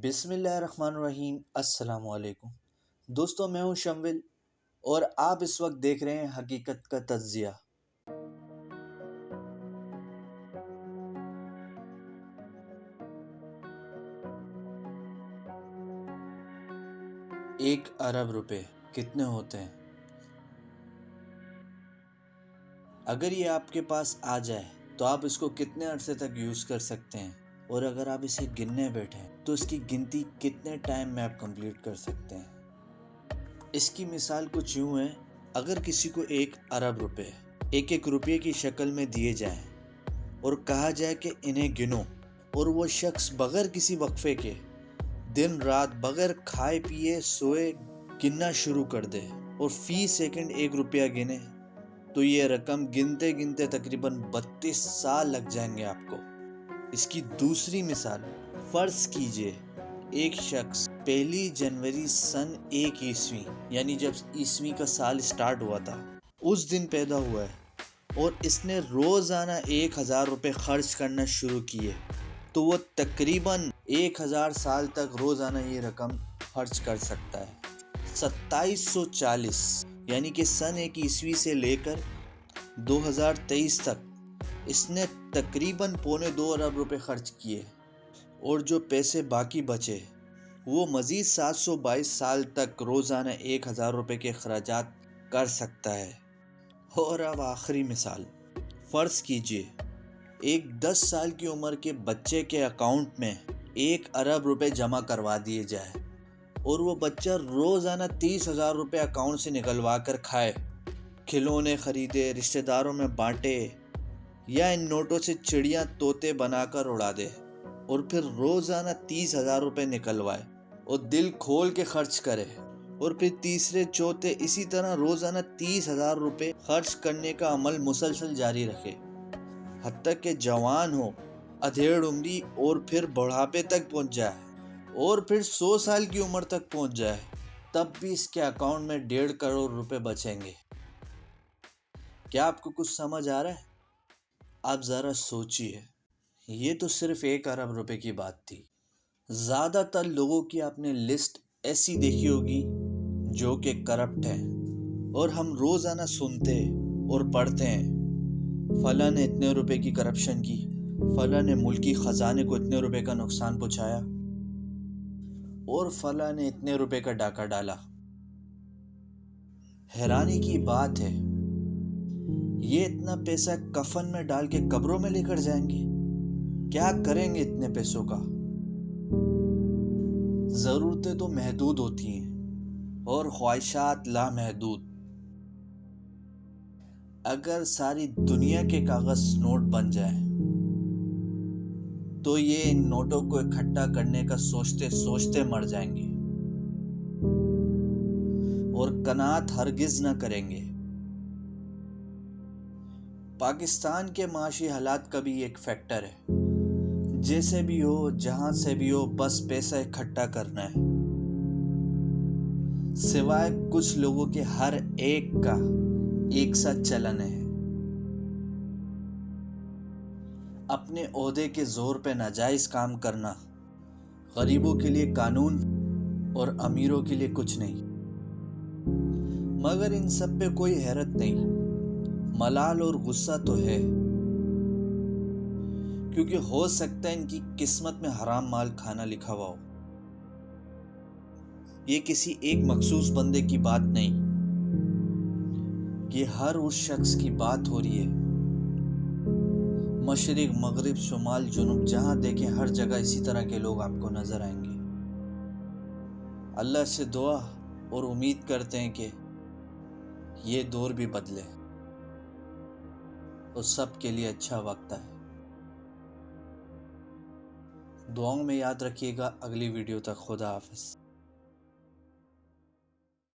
بسم اللہ الرحمن الرحیم۔ السلام علیکم دوستو، میں ہوں شمول اور آپ اس وقت دیکھ رہے ہیں حقیقت کا تجزیہ۔ ایک ارب روپے کتنے ہوتے ہیں؟ اگر یہ آپ کے پاس آ جائے تو آپ اس کو کتنے عرصے تک یوز کر سکتے ہیں، اور اگر آپ اسے گننے بیٹھیں تو اس کی گنتی کتنے ٹائم میں آپ کمپلیٹ کر سکتے ہیں؟ اس کی مثال کچھ یوں ہے، اگر کسی کو ایک ارب روپے ایک ایک روپے کی شکل میں دیے جائیں اور کہا جائے کہ انہیں گنو، اور وہ شخص بغیر کسی وقفے کے دن رات بغیر کھائے پیے سوئے گننا شروع کر دے اور فی سیکنڈ ایک روپیہ گنے، تو یہ رقم گنتے گنتے تقریباً 32 سال لگ جائیں گے آپ کو۔ اس کی دوسری مثال، فرض کیجئے ایک شخص 1 جنوری سن 1 یعنی جب عیسوی کا سال سٹارٹ ہوا تھا اس دن پیدا ہوا ہے، اور اس نے روزانہ 1000 روپے خرچ کرنا شروع کیے، تو وہ تقریباً 1000 سال تک روزانہ یہ رقم خرچ کر سکتا ہے۔ 2740 یعنی کہ سن 1 سے لے کر 2023 تک اس نے تقریباً 2.25 ارب روپے خرچ کیے، اور جو پیسے باقی بچے وہ مزید 722 سال تک روزانہ 1000 روپے کے اخراجات کر سکتا ہے۔ اور اب آخری مثال، فرض کیجئے ایک 10 سال کی عمر کے بچے کے اکاؤنٹ میں 1 ارب روپے جمع کروا دیے جائے، اور وہ بچہ روزانہ 30,000 روپے اکاؤنٹ سے نکلوا کر کھائے، کھلونے خریدے، رشتہ داروں میں بانٹے، یا ان نوٹوں سے چڑیاں طوطے بنا کر اڑا دے، اور پھر روزانہ 30,000 روپے نکلوائے اور دل کھول کے خرچ کرے، اور پھر تیسرے چوتھے اسی طرح روزانہ 30,000 روپے خرچ کرنے کا عمل مسلسل جاری رکھے، حتیٰ کہ جوان ہو، ادھیڑ عمری، اور پھر بڑھاپے تک پہنچ جائے، اور پھر 100 سال کی عمر تک پہنچ جائے، تب بھی اس کے اکاؤنٹ میں 1.5 کروڑ روپے بچیں گے۔ کیا آپ کو کچھ سمجھ آ رہا ہے؟ آپ ذرا سوچئے، یہ تو صرف 1 ارب روپے کی بات تھی۔ زیادہ تر لوگوں کی آپ نے لسٹ ایسی دیکھی ہوگی جو کہ کرپٹ ہیں، اور ہم روزانہ سنتے اور پڑھتے ہیں فلاں نے اتنے روپے کی کرپشن کی، فلاں نے ملکی خزانے کو اتنے روپے کا نقصان پہنچایا، اور فلاں نے اتنے روپے کا ڈاکہ ڈالا۔ حیرانی کی بات ہے، یہ اتنا پیسہ کفن میں ڈال کے قبروں میں لے کر جائیں گے؟ کیا کریں گے اتنے پیسوں کا؟ ضرورتیں تو محدود ہوتی ہیں اور خواہشات لامحدود۔ اگر ساری دنیا کے کاغذ نوٹ بن جائیں تو یہ ان نوٹوں کو اکٹھا کرنے کا سوچتے سوچتے مر جائیں گے، اور قناعت ہرگز نہ کریں گے۔ پاکستان کے معاشی حالات کا بھی ایک فیکٹر ہے، جیسے بھی ہو جہاں سے بھی ہو بس پیسہ اکٹھا کرنا ہے، سوائے کچھ لوگوں کے ہر ایک کا ایک سا چلن ہے، اپنے عہدے کے زور پہ ناجائز کام کرنا، غریبوں کے لیے قانون اور امیروں کے لیے کچھ نہیں۔ مگر ان سب پہ کوئی حیرت نہیں، ملال اور غصہ تو ہے، کیونکہ ہو سکتا ہے ان کی قسمت میں حرام مال کھانا لکھا ہوا ہو۔ یہ کسی ایک مخصوص بندے کی بات نہیں، یہ ہر اس شخص کی بات ہو رہی ہے۔ مشرق، مغرب، شمال، جنوب، جہاں دیکھیں ہر جگہ اسی طرح کے لوگ آپ کو نظر آئیں گے۔ اللہ سے دعا اور امید کرتے ہیں کہ یہ دور بھی بدلے اور سب کے لیے اچھا وقت آئے۔ دعاؤں میں یاد رکھیے گا۔ اگلی ویڈیو تک خدا حافظ۔